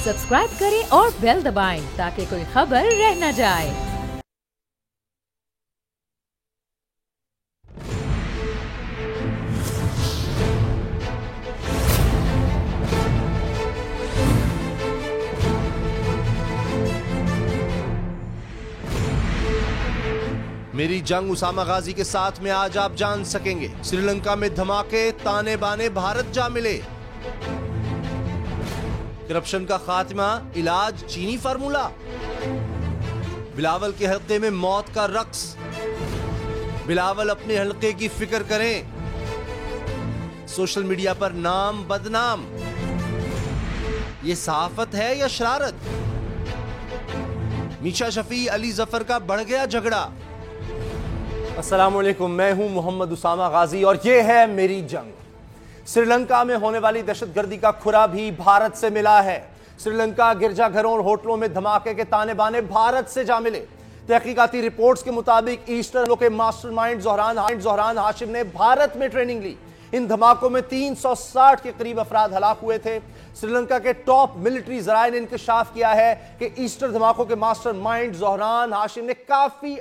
Subscribe करें और bell दबाएं ताकि कोई खबर रह न जाए। मेरी जंग उसामा गाजी के साथ में आज आप जान सकेंगे। श्रीलंका में धमाके, ताने बाने भारत जा मिले। करप्शन का खात्मा, इलाज चीनी फार्मूला। बिलावल के हल्के में मौत का रक्स। बिलावल अपने हल्के की फिक्र करें। सोशल मीडिया पर नाम बदनाम। ये सहाफत है या शरारत? मीशा शफी अली जफर का बढ़ गया झगड़ा। अस्सलामुअलैकुम, मैं हूं मोहम्मद उसामा गाजी और ये है मेरी जंग। श्रीलंका में होने वाली दहशतगर्दी का खुरा भी भारत से मिला है। श्रीलंका गिरजाघरों और होटलों में धमाके के ताने बाने भारत से जा मिले। तहकीकाती रिपोर्ट्स के मुताबिक ईस्टर के मास्टरमाइंड ज़ोहरान हाशिम ने भारत में ट्रेनिंग ली। इन धमाकों में 360 के करीब अफराद हलाक हुए थे। श्रीलंका के टॉप मिलिट्री जराये ने इंकशाफ किया है कि ईस्टर धमाकों के मास्टरमाइंड ज़ोहरान हाशिम ने काफी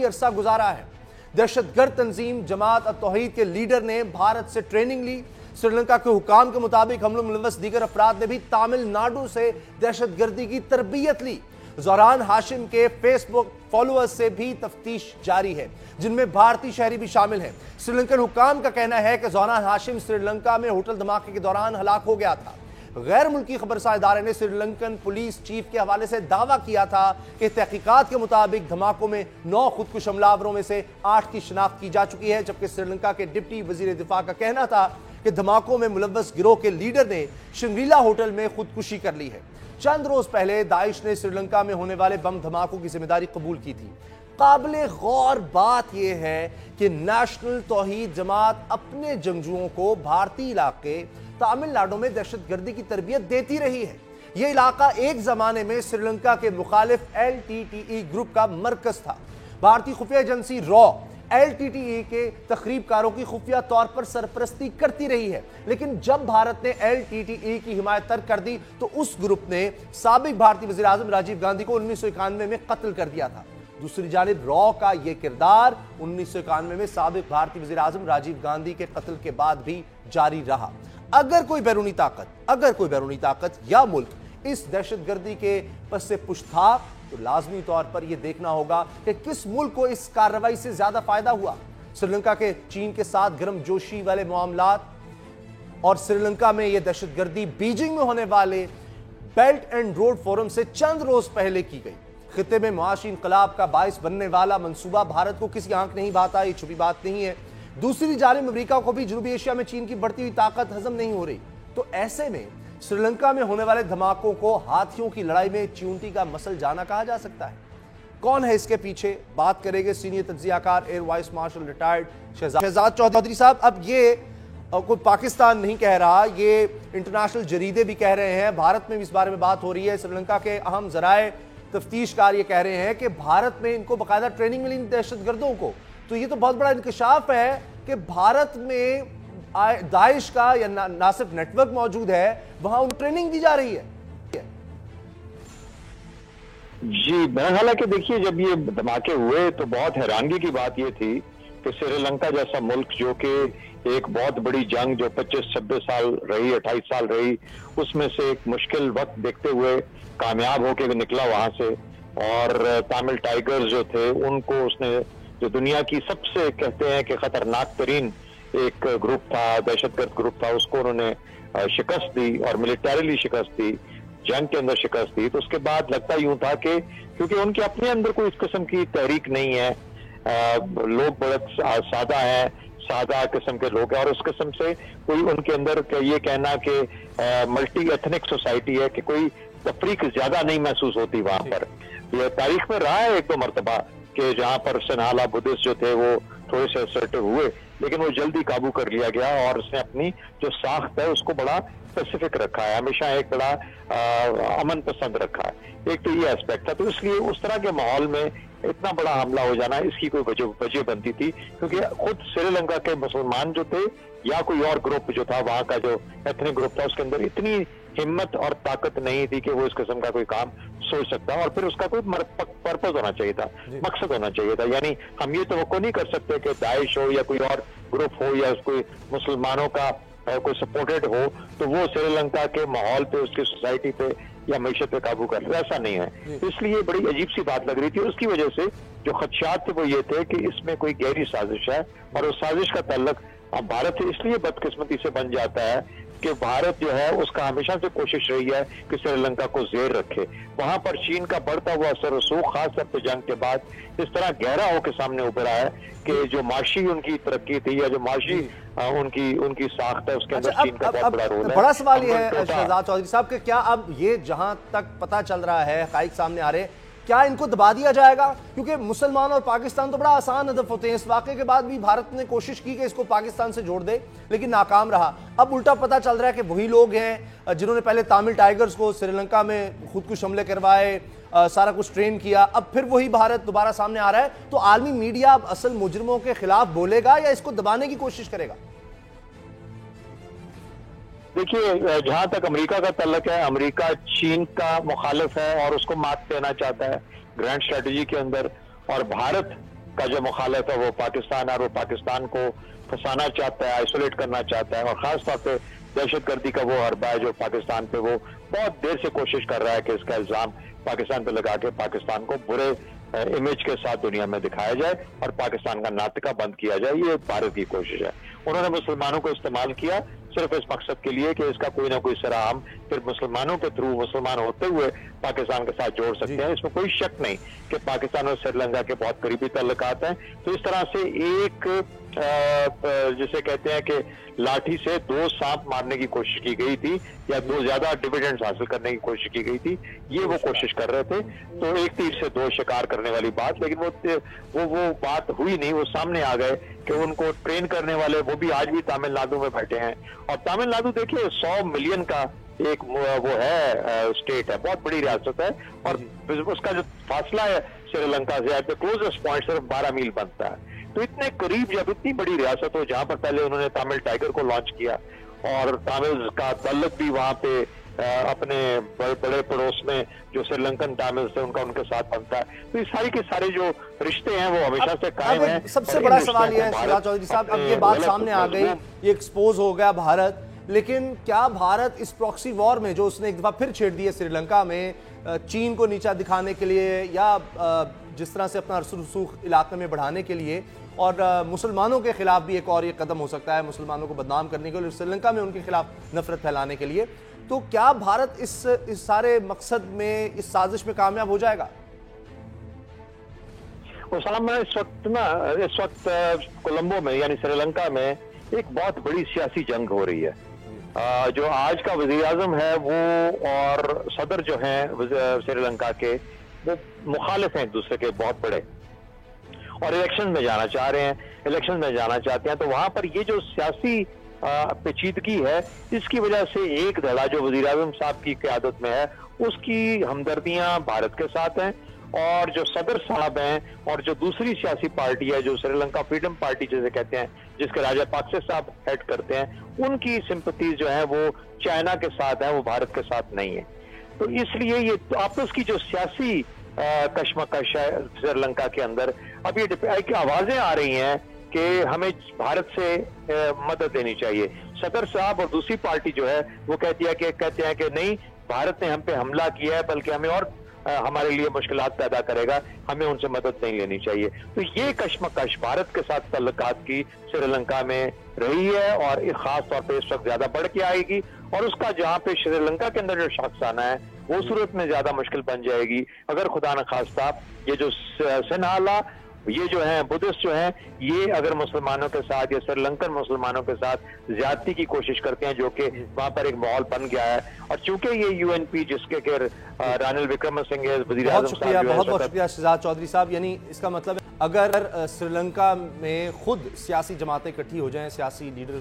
अरसा गुजारा है। दहशतगर्द तंजीम जमात अत-तौहीद के लीडर ने भारत से ट्रेनिंग ली। श्रीलंका के हुकाम के मुताबिक हमलों में मुलव्वस दीगर अफराद ने भी तमिलनाडु से दहशतगर्दी की तरबियत ली। ज़ोहरान हाशिम के फेसबुक फॉलोअर्स से भी तफ्तीश जारी है, जिनमें भारतीय शहरी भी शामिल हैं। श्रीलंकन हुकाम का कहना है कि ज़ोहरान हाशिम श्रीलंका में होटल धमाके के दौरान हलाक हो गया था। गैर मुल्की खबरसार इदारे ने श्रीलंकन पुलिस चीफ के हवाले से दावा किया था कि तहकीकात के मुताबिक धमाकों में 9 खुदकुश हमलावरों में से 8 की शिनाख्त की जा चुकी है, जबकि श्रीलंका के डिप्टी वजीर दिफा का कहना था कि धमाकों में मुलव्वस गिरोह के लीडर ने शंग्रीला होटल में खुदकुशी कर ली है। चंद रोज पहले दाइश ने श्रीलंका में होने वाले बम धमाकों की जिम्मेदारी कबूल की थी। काबिले गौर बात यह है कि नेशनल तौहीद जमात अपने जंगजुओं को भारतीय इलाके तमिलनाडु में दहशतगर्दी की तरबियत देती रही है। यह इलाका एक जमाने में श्रीलंका के मुखालिफ LTTE ग्रुप का मरकज था। भारतीय खुफिया एजेंसी रॉ LTTE के तखरीबकारों की खुफिया तौर पर सरपरस्ती करती रही है, लेकिन जब भारत ने LTTE की हिमायत तर्क कर दी तो उस ग्रुप ने साबिक भारतीय वजीर आजम राजीव गांधी को 1991 में कत्ल कर दिया था। दूसरी जानिब रॉ का यह किरदार 1991 में साबिक भारतीय वजीर आजम राजीव गांधी के कत्ल के बाद भी जारी रहा। अगर कोई बैरूनी ताकत या मुल्क इस दहशतगर्दी के पस से पुश था तो लाजमी तौर पर यह देखना होगा कि किस मुल्क को इस कार्रवाई से ज्यादा फायदा हुआ। श्रीलंका के चीन के साथ गर्मजोशी वाले मामलात और श्रीलंका में यह दहशतगर्दी बीजिंग में होने वाले बेल्ट एंड रोड फोरम से चंद रोज पहले की गई। खित्ते में मुआशी इंकलाब का बाइस बनने वाला मंसूबा भारत को किसी आंख नहीं भाता, ये छुपी बात नहीं है। दूसरी जानिब अमेरिका को भी जनूबी एशिया में चीन की बढ़ती हुई ताकत हजम नहीं हो रही। तो ऐसे में श्रीलंका में होने वाले धमाकों को हाथियों की लड़ाई में चींटी का मसल जाना कहा जा सकता है। कौन है इसके पीछे? बात करेंगे सीनियर तज्जियाकार air vice marshal retired Shahzad Chaudhry साहब। अब ये कोई पाकिस्तान नहीं कह रहा, ये इंटरनेशनल जरीदे भी कह रहे हैं, भारत में भी इस बारे में बात हो रही है। श्रीलंका के अहम जराए तफ्तीशकार ये कह रहे हैं कि भारत में इनको बाकायदा ट्रेनिंग मिली दहशतगर्दों को। तो ये तो बहुत बड़ा इंकशाफ है कि भारत में दाइश का या ना सिर्फ नेटवर्क मौजूद है, वहां उनको ट्रेनिंग दी जा रही है। जी, हालांकि देखिए, जब ये धमाके हुए तो बहुत हैरानगी की बात ये थी कि श्रीलंका जैसा मुल्क जो कि एक बहुत बड़ी जंग जो 25-26 साल रही, 28 साल रही, उसमें से एक मुश्किल वक्त देखते हुए कामयाब होकर निकला वहां से। और तमिल टाइगर्स जो थे उनको उसने, जो दुनिया की सबसे कहते हैं कि खतरनाक तरीन एक ग्रुप था, दहशतगर्द ग्रुप था, उसको उन्होंने शिकस्त दी और मिलिटरीली शिकस्त दी, जंग के अंदर शिकस्त दी। तो उसके बाद लगता यूं था कि क्योंकि उनके अपने अंदर कोई इस किस्म की तहरीक नहीं है, लोग बहुत सादा हैं, सादा किस्म के लोग हैं, और उस किस्म से कोई उनके अंदर ये कहना कि मल्टी एथनिक सोसाइटी है कि कोई तफरीक ज्यादा नहीं महसूस होती वहां पर। ये तारीख में रहा है 1-2 मरतबा कि जहां पर सनहाला बुद्धिस्ट जो थे वो थोड़े से असर्टिव हुए, लेकिन वो जल्दी काबू कर लिया गया और उसने अपनी जो साख्त है उसको बड़ा स्पेसिफिक रखा है, हमेशा एक बड़ा अमन पसंद रखा है। एक तो ये एस्पेक्ट था, तो इसलिए उस तरह के माहौल में इतना बड़ा हमला हो जाना, इसकी कोई वजह बनती थी, क्योंकि खुद श्रीलंका के मुसलमान जो थे या कोई और ग्रुप जो था वहां का जो एथनिक ग्रुप था उसके अंदर इतनी हिम्मत और ताकत नहीं थी कि वो इस किस्म का कोई काम सोच सकता, और फिर उसका कोई पर्पज होना चाहिए था, मकसद होना चाहिए था। यानी हम ये तवक्को नहीं कर सकते कि दाइश हो या कोई और ग्रुप हो या कोई मुसलमानों का कोई सपोर्टेड हो तो वो श्रीलंका के माहौल पे, उसकी सोसाइटी पे या मईशत पे काबू कर ले, ऐसा नहीं है। इसलिए बड़ी अजीब सी बात लग रही थी। उसकी वजह से जो खदशात थे वो ये थे कि इसमें कोई गहरी साजिश है, और उस साजिश का ताल्लुक अब भारत से इसलिए बदकिस्मती से बन जाता है कि भारत जो है उसका हमेशा से कोशिश रही है कि श्रीलंका को जेर रखे। वहां पर चीन का बढ़ता हुआ असर रसूख खास तौर पर जंग के बाद इस तरह गहरा होकर सामने उभरा है कि जो माशी उनकी तरक्की थी या जो माशी उनकी साख्त है उसके अंदर चीन का बहुत बड़ा रोल है। बड़ा सवाल ये है शहजाद चौधरी साहब कि क्या अब ये जहां तक पता चल रहा है, हकाइक सामने आ रहे, क्या इनको दबा दिया जाएगा? क्योंकि मुसलमान और पाकिस्तान तो बड़ा आसान हदफ होते हैं। इस वाक़े के बाद भी भारत ने कोशिश की कि इसको पाकिस्तान से जोड़ दे, लेकिन नाकाम रहा। अब उल्टा पता चल रहा है कि वही लोग हैं जिन्होंने पहले तमिल टाइगर्स को श्रीलंका में खुदकुश हमले करवाए, सारा कुछ ट्रेन किया, अब फिर वही भारत दोबारा सामने आ रहा है। तो आलमी मीडिया अब असल मुजरिमों के खिलाफ बोलेगा या इसको दबाने की कोशिश करेगा? देखिए, जहां तक अमेरिका का तल्लक है, अमेरिका चीन का मुखालिफ है और उसको मात देना चाहता है ग्रैंड स्ट्रेटजी के अंदर, और भारत का जो मुखालिफ है वो पाकिस्तान है, और वो पाकिस्तान को फंसाना चाहता है, आइसोलेट करना चाहता है, और खास तौर पे दहशतगर्दी का वो हरबा है जो पाकिस्तान पे वो बहुत देर से कोशिश कर रहा है कि इसका इल्जाम पाकिस्तान पे लगा के पाकिस्तान को बुरे इमेज के साथ दुनिया में दिखाया जाए और पाकिस्तान का नाटका बंद किया जाए। ये भारत की कोशिश है। उन्होंने मुसलमानों को इस्तेमाल किया सिर्फ इस मकसद के लिए कि इसका कोई ना कोई सिरा हम फिर मुसलमानों के थ्रू, मुसलमान होते हुए पाकिस्तान के साथ जोड़ सकते हैं। इसमें कोई शक नहीं कि पाकिस्तान और श्रीलंका के बहुत करीबी ताल्लुकात हैं। तो इस तरह से एक जिसे कहते हैं कि लाठी से दो सांप मारने की कोशिश की गई थी या दो ज्यादा डिविडेंड्स हासिल करने की कोशिश की गई थी, ये वो कोशिश कर रहे थे। तो एक तीर से दो शिकार करने वाली बात, लेकिन वो बात हुई नहीं। वो सामने आ गए कि उनको ट्रेन करने वाले वो भी आज भी तमिलनाडु में बैठे हैं, और तमिलनाडु देखिए 100 मिलियन का एक वो है स्टेट है, बहुत बड़ी रियासत है, और उसका जो फासला है श्रीलंका से क्लोजेस्ट पॉइंट सिर्फ 12 मील बनता है। तो इतने करीब जब इतनी बड़ी रियासत हो, जहां पर पहले उन्होंने तमिल टाइगर को लॉन्च किया और तमिल का तल्लुक भी वहां पे अपने बड़े पड़ोस में जो श्रीलंकन तमिल से उनके साथ बनता है, तो ये सारी के सारे जो रिश्ते हैं वो हमेशा से कायम हैं। सबसे बड़ा सवाल ये है शहजाद चौधरी साहब, अब ये बात सामने आ गई, ये एक्सपोज हो गया भारत, लेकिन क्या भारत इस प्रॉक्सी वॉर में जो उसने एक दफा फिर छेड़ दी है श्रीलंका में, चीन को नीचा दिखाने के लिए या जिस तरह से अपना रसूख इलाके में बढ़ाने के लिए, और मुसलमानों के खिलाफ भी एक और ये कदम हो सकता है मुसलमानों को बदनाम करने के लिए, श्रीलंका में उनके खिलाफ नफरत फैलाने के लिए, तो क्या भारत इस सारे मकसद में, इस साजिश में कामयाब हो जाएगा? इस वक्त कोलंबो में यानी श्रीलंका में एक बहुत बड़ी सियासी जंग हो रही है। जो आज का वजीर आजम है वो और सदर जो हैं श्रीलंका के, वो मुखालिफ हैं एक दूसरे के बहुत बड़े, और इलेक्शन में जाना चाह रहे हैं, इलेक्शन में जाना चाहते हैं। तो वहां पर ये जो सियासी पेचीदगी है, इसकी वजह से एक धड़ा जो वजीर आजम साहब की क़यादत में है उसकी हमदर्दियां भारत के साथ हैं, और जो सदर साहब हैं और जो दूसरी सियासी पार्टी है जो श्रीलंका फ्रीडम पार्टी जिसे कहते हैं, जिसके राजा पाक्से साहब हेड करते हैं, उनकी सिंपैथीज जो है वो चाइना के साथ है, वो भारत के साथ नहीं है। तो इसलिए ये आपस की जो सियासी कशमकश है श्रीलंका के अंदर, अब ये आवाजें आ रही हैं कि हमें भारत से मदद लेनी चाहिए। सदर साहब और दूसरी पार्टी जो है वो कहते हैं कि नहीं, भारत ने हम पे हमला किया है, बल्कि हमें और हमारे लिए मुश्किलात पैदा करेगा, हमें उनसे मदद नहीं लेनी चाहिए। तो ये कशमकश भारत के साथ तल्लुकात की श्रीलंका में रही है, और खास तौर पे इस वक्त ज्यादा बढ़ के आएगी, और उसका जहाँ पे श्रीलंका के अंदर जो शख्स आना है वो सूरत में ज्यादा मुश्किल बन जाएगी अगर खुदा न खास्ता ये जो सिन्हाला, ये जो है बुद्धिस्ट जो हैं, ये अगर मुसलमानों के साथ या श्रीलंकन मुसलमानों के साथ ज्यादती की कोशिश करते हैं, जो कि वहां पर एक माहौल बन गया है। और चूंकि ये यूएनपी जिसके के रानिल विक्रमसिंगे वज़ीर आज़म साहब, बहुत बहुत शुक्रिया शहजाद चौधरी साहब। यानी इसका मतलब है अगर श्रीलंका में खुद सियासी जमातें इकट्ठी हो जाएं, सियासी लीडर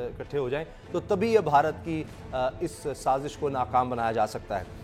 इकट्ठे हो जाएं, तो तभी ये भारत की इस साजिश को नाकाम बनाया जा सकता है।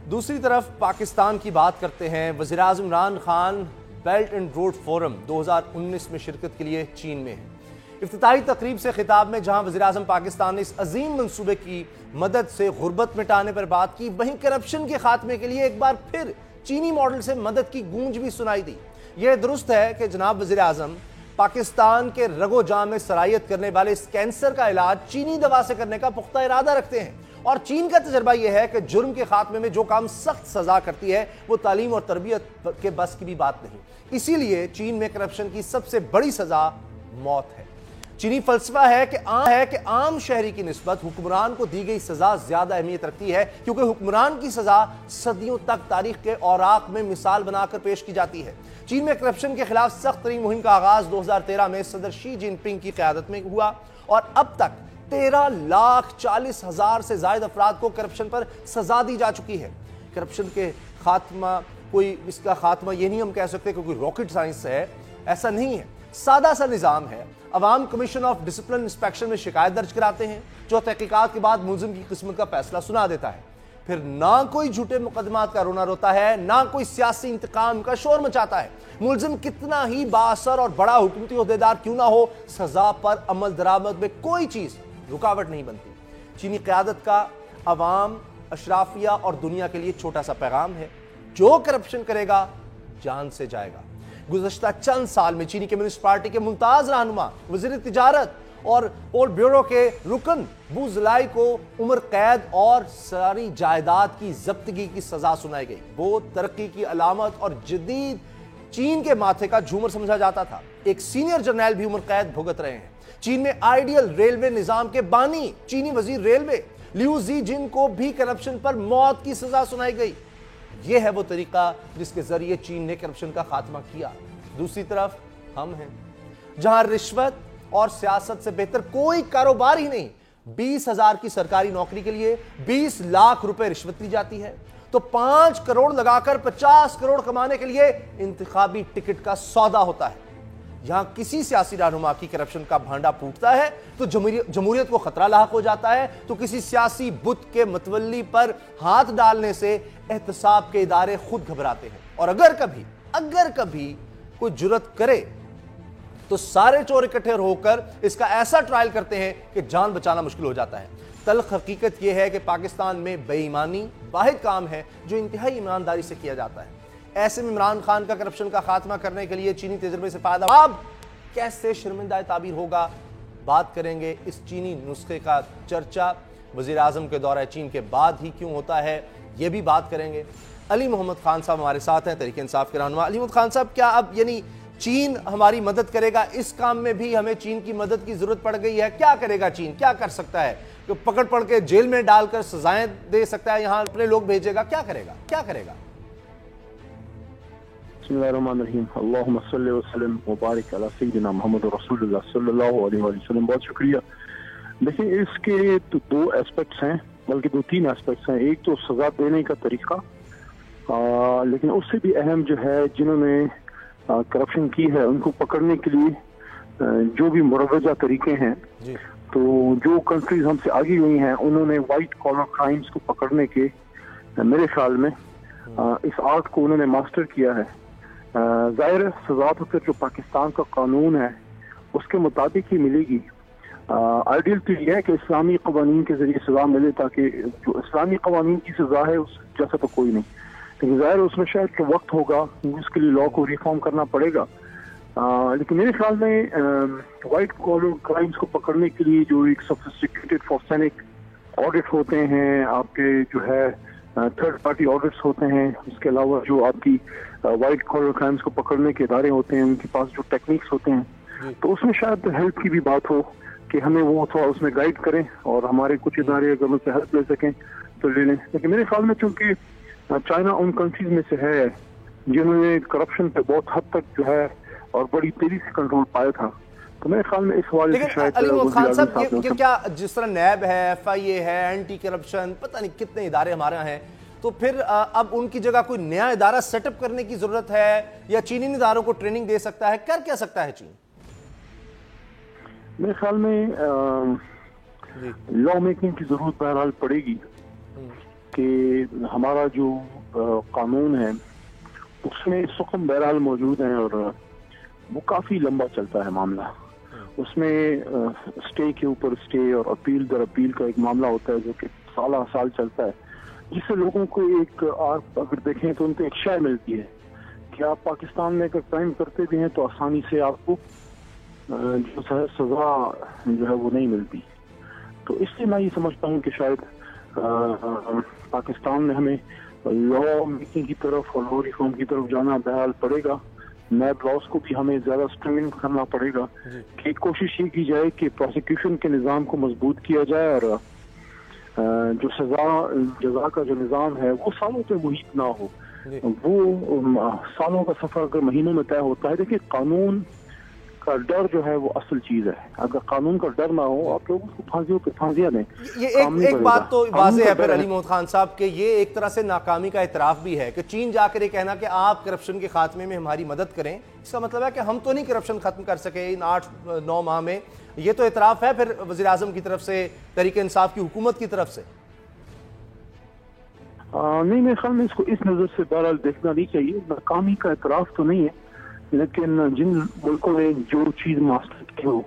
दूसरी तरफ पाकिस्तान की बात करते हैं। वज़ीर आज़म Imran Khan belt and road forum 2019 में शिरकत के लिए चीन में है। इफ्तिताही तकरीब से खिताब में जहां वज़ीर-ए-आज़म पाकिस्तान ने इस अजीम मंसूबे की मदद से गुर्बत मिटाने पर बात की, वहीं करप्शन के खात्मे के लिए एक बार फिर चीनी मॉडल से मदद की गूंज भी सुनाई दी। यह दुरुस्त है कि जनाब वज़ीर-ए-आज़म पाकिस्तान के रगो जान में सरायत करने वाले इस कैंसर का इलाज चीनी दवा से करने का पुख्ता इरादा रखते हैं, और चीन का तजर्बा यह है कि जुर्म के खात्मे में जो काम सख्त सजा करती है वो तालीम और तरबियत के बस की भी बात नहीं। इसीलिए चीन में करप्शन की सबसे बड़ी सजा मौत है। चीनी फलसफा है कि आम शहरी की निस्बत हुक्मरान को दी गई सजा ज्यादा अहमियत रखती है, क्योंकि हुक्मरान की सजा सदियों तक तारीख के औराक में मिसाल बनाकर पेश की जाती है। चीन में करप्शन के खिलाफ सख्त तरीन मुहिम का आगाज 2013 में सदर शी जिनपिंग की क़यादत में हुआ, और अब तक 13,40,000 से ज्यादा अफराद को करप्शन पर सजा दी जा चुकी है। करप्शन के खात्मा इसका खात्मा ये नहीं हम कह सकते कि कोई रॉकेट साइंस है, ऐसा नहीं है। सादा सा निज़ाम है। अवाम कमीशन ऑफ डिसिप्लिन इंस्पेक्शन में शिकायत दर्ज कराते हैं, जो तहकीकात के बाद मुलजिम की किस्मत का फैसला सुना देता है। फिर ना कोई झूठे मुकदमात का रोना रोता है, ना कोई सियासी इंतकाम का शोर मचाता है। मुलजिम कितना ही बाअसर और बड़ा हुकूमती ओहदेदार क्यों ना हो, सजा पर अमल दरामद में कोई चीज रुकावट नहीं बनती। चीनी क़यादत का अवाम, अशराफिया और दुनिया के लिए छोटा सा पैगाम है, जो करप्शन करेगा जान से जाएगा। गुज़श्ता चंद साल में चीनी कम्युनिस्ट पार्टी के मुमताज रहनुमा, वज़ीर तिजारत और पोल ब्यूरो के रुकन बू ज़लाई को उम्र कैद और सारी जायदाद की जब्तगी की सजा सुनाई गई। वो तरक्की की अलामत और जदीद चीन के माथे का झूमर समझा जाता था। एक सीनियर जर्नैल भी उम्र कैद भुगत रहे हैं। चीन में आइडियल रेलवे निजाम के बानी चीनी वजीर रेलवे लियू ज़ीजिन को भी करप्शन पर मौत की सजा सुनाई गई। यह है वो तरीका जिसके जरिए चीन ने करप्शन का खात्मा किया। दूसरी तरफ हम हैं, जहां रिश्वत और सियासत से बेहतर कोई कारोबार ही नहीं। 20,000 की सरकारी नौकरी के लिए 20 लाख रुपए रिश्वत ली जाती है, तो 5 करोड़ लगाकर 50 करोड़ कमाने के लिए इंतखाबी टिकट का सौदा होता है। यहां किसी सियासी रहनुमा की करप्शन का भांडा फूटता है तो जमहूरियत को खतरा लाहक हो जाता है, तो किसी सियासी बुत के मतवल्ली पर हाथ डालने से एहतसाब के इदारे खुद घबराते हैं। और अगर कभी कोई जुर्रत करे तो सारे चोर इकट्ठे होकर इसका ऐसा ट्रायल करते हैं कि जान बचाना मुश्किल हो जाता है। तल्ख हकीकत यह है कि पाकिस्तान में बेईमानी वाहिद काम है जो इंतहाई ईमानदारी से किया जाता है। ऐसे में इमरान खान का करप्शन का खात्मा करने के लिए चीनी तजर्बे से फायदा अब कैसे शर्मिंदा ताबीर होगा, बात करेंगे। इस चीनी नुस्खे का चर्चा वज़ीर-ए-आज़म के दौरे चीन के बाद ही क्यों होता है, यह भी बात करेंगे। अली मोहम्मद खान साहब हमारे साथ हैं, तहरीक इंसाफ के रहनुमा। अली मोहम्मद खान साहब, क्या अब यानी चीन हमारी मदद करेगा, इस काम में भी हमें चीन की मदद की जरूरत पड़ गई है? क्या करेगा चीन, क्या कर सकता है? तो पकड़ के जेल में डालकर सजाएं दे सकता है, यहां अपने लोग भेजेगा, क्या करेगा? अल्लाहुम्मा सल्ली व सल्लिम व बारिक अला सय्यिदिना मुहम्मद रसूलुल्लाह सल्लल्लाहु अलैहि वसल्लम। बहुत शुक्रिया। देखिए, इसके तो 2 एस्पेक्ट्स हैं, बल्कि 2-3 एस्पेक्ट्स हैं। एक तो सजा देने का तरीका, लेकिन उससे भी अहम जो है, जिन्होंने करप्शन की है उनको पकड़ने के लिए जो भी मुरवजा तरीके हैं, तो जो कंट्रीज हमसे आगे हुई हैं उन्होंने वाइट कॉलर क्राइम्स को पकड़ने के, मेरे ख्याल में इस आर्ट को उन्होंने मास्टर किया है। ज़ाहिर सजा तो फिर जो पाकिस्तान का कानून है उसके मुताबिक ही मिलेगी। आइडियल तो यह है कि इस्लामी कवानीन के जरिए सजा मिले, ताकि जो इस्लामी कवानीन की सजा है उस जैसा तो कोई नहीं, लेकिन ज़ाहिर उसमें शायद कि वक्त होगा, उसके लिए लॉ को रिफॉर्म करना पड़ेगा। लेकिन मेरे ख्याल में वाइट कॉलर क्राइम्स को पकड़ने के लिए जो एक सोफिस्टिकेटेड फॉरेंसिक ऑडिट होते हैं, आपके जो है थर्ड पार्टी ऑडिट्स होते हैं, उसके अलावा जो आपकी वाइट कॉलर क्राइम्स को पकड़ने के इदारे होते हैं, उनके पास जो टेक्निक्स होते हैं, तो उसमें शायद हेल्प की भी बात हो कि हमें वो थोड़ा उसमें गाइड करें और हमारे कुछ इदारे अगर उनसे हेल्प ले सकें तो ले लें। लेकिन मेरे ख्याल में चूंकि चाइना उन कंट्रीज में से है जिन्होंने करप्शन पे बहुत हद तक जो है और बड़ी तेजी से कंट्रोल पाया था, तो मेरे ख्याल में इस हवाले से शायद खान साहब, क्या जिस तरह नैब है, FIA है, एंटी करप्शन, पता नहीं कितने इदारे हमारे यहाँ हैं, तो फिर अब उनकी जगह कोई नया इदारा सेटअप करने की जरूरत है या चीनी इदारों को ट्रेनिंग दे सकता है, कर क्या सकता है चीन? मेरे ख्याल में लॉ मेकिंग की जरूरत बहरहाल पड़ेगी कि हमारा जो कानून है उसमें सुकम बहरहाल मौजूद है और वो काफी लंबा चलता है मामला, اس میں اسٹے کے اوپر اسٹے اور اپیل در اپیل کا ایک معاملہ ہوتا ہے جو کہ سالہ سال چلتا ہے، جس سے لوگوں کو ایک آپ اگر دیکھیں تو ان کو ایک شے ملتی ہے کہ آپ پاکستان میں اگر کرائم کرتے بھی ہیں تو آسانی سے آپ کو جو سزا جو ہے وہ نہیں ملتی. تو اس لیے میں یہ سمجھتا ہوں کہ شاید پاکستان میں ہمیں لا میکنگ کی طرف اور لا ریفارم کی طرف جانا بہرحال پڑے گا. نیب لاس کو بھی ہمیں زیادہ اسٹرینگ کرنا پڑے گا کہ کوشش یہ کی جائے کہ پروسیکیوشن کے نظام کو مضبوط کیا جائے اور جو جزا کا جو نظام ہے وہ سالوں پہ محیط نہ ہو. وہ سالوں کا سفر اگر مہینوں میں طے ہوتا ہے. دیکھیے قانون کا ڈر جو ہے وہ اصل چیز ہے. اگر قانون کا ڈر نہ ہو آپ لوگوں کو پھانسیوں پہ پھانسیاں دیں. یہ ایک بات تو واضح ہے پھر علی محمد خان صاحب کہ یہ ایک طرح سے ناکامی کا اعتراف بھی ہے کہ چین جا کر یہ کہنا کہ آپ کرپشن کے خاتمے میں ہماری مدد کریں، اس کا مطلب ہے کہ ہم تو نہیں کرپشن ختم کر سکے ان 8-9 ماہ میں. یہ تو اعتراف ہے پھر وزیر اعظم کی طرف سے، تحریک انصاف کی حکومت کی طرف سے. نہیں، میرے خیال میں اس کو اس نظر سے بہرحال دیکھنا نہیں چاہیے. ناکامی کا اعتراف تو نہیں ہے، لیکن جن ملکوں نے جو چیز ماسٹر کی ہو،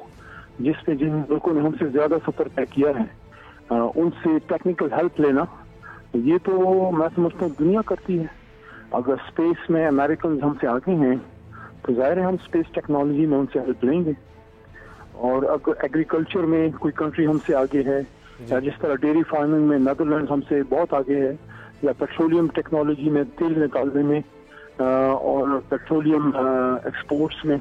جس میں جن ملکوں نے ہم سے زیادہ سفر طے کیا ہے، ان سے ٹیکنیکل ہیلپ لینا، یہ تو میں سمجھتا ہوں دنیا کرتی ہے. اگر اسپیس میں امریکنز ہم سے آگے ہیں تو ظاہر ہے ہم اسپیس ٹیکنالوجی میں ان سے ہیلپ لیں گے. اور اگر ایگریکلچر میں کوئی کنٹری ہم سے آگے ہے، یا جس طرح ڈیری فارمنگ میں نیدرلینڈ ہم سے بہت آگے ہے، یا پیٹرولیم ٹیکنالوجی میں تیل نکالنے میں اور پیٹرولیم ایکسپورٹس میں،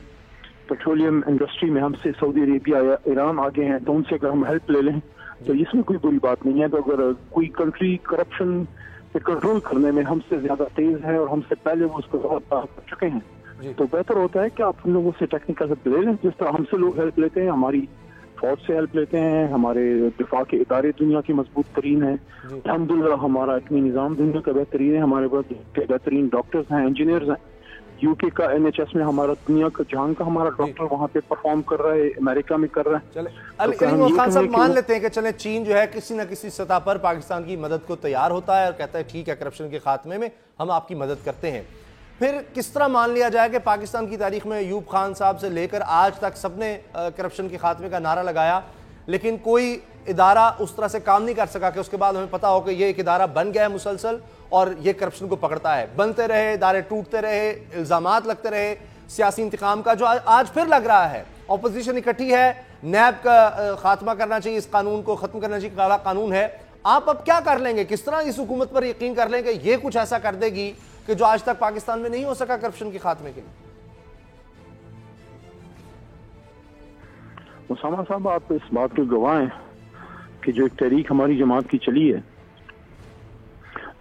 پیٹرولیم انڈسٹری میں ہم سے سعودی عربیہ یا ایران آگے ہیں، تو ان سے اگر ہم ہیلپ لے لیں تو اس میں کوئی بری بات نہیں ہے. تو اگر کوئی کنٹری کرپشن پہ کنٹرول کرنے میں ہم سے زیادہ تیز ہے اور ہم سے پہلے وہ اس کو زیادہ کر چکے ہیں، تو بہتر ہوتا ہے کہ آپ ہم لوگوں سے ٹیکنیکل ہیلپ لے لیں. جس طرح ہم سے لوگ ہیلپ لیتے ہیں، ہماری فوج سے ہیلپ لیتے ہیں، ہمارے دفاع کے ادارے دنیا کے مضبوط ترین ہیں، الحمدللہ ہمارا اتنی نظام دنیا کا بہترین ہے، ہمارے پاس بہترین ڈاکٹرز ہیں، انجینئرز ہیں. یو کے کا NHS میں ہمارا دنیا کا جہان کا ہمارا ڈاکٹر وہاں پہ پرفارم کر رہا ہے، امریکہ میں کر رہا ہے. چلے علی محمد خان صاحب مان لیتے ہیں کہ چلیں چین جو ہے کسی نہ کسی سطح پر پاکستان کی مدد کو تیار ہوتا ہے اور کہتا ہے ٹھیک ہے کرپشن کے خاتمے میں ہم آپ کی مدد کرتے ہیں. پھر کس طرح مان لیا جائے کہ پاکستان کی تاریخ میں ایوب خان صاحب سے لے کر آج تک سب نے کرپشن کے خاتمے کا نعرہ لگایا، لیکن کوئی ادارہ اس طرح سے کام نہیں کر سکا کہ اس کے بعد ہمیں پتا ہو کہ یہ ایک ادارہ بن گیا ہے مسلسل اور یہ کرپشن کو پکڑتا ہے. بنتے رہے ادارے، ٹوٹتے رہے، الزامات لگتے رہے سیاسی انتقام کا، جو آج پھر لگ رہا ہے. اپوزیشن اکٹھی ہے، نیب کا خاتمہ کرنا چاہیے، اس قانون کو ختم کرنا چاہیے، کالا قانون ہے. آپ اب کیا کر لیں گے؟ کس طرح اس حکومت پر یقین کر لیں کہ یہ کچھ ایسا کر دے گی کہ جو آج تک پاکستان میں نہیں ہو سکا کرپشن کے خاتمے کے لیے؟ اسامہ صاحب، آپ اس بات کے گواہ ہیں کہ جو ایک تحریک ہماری جماعت کی چلی ہے،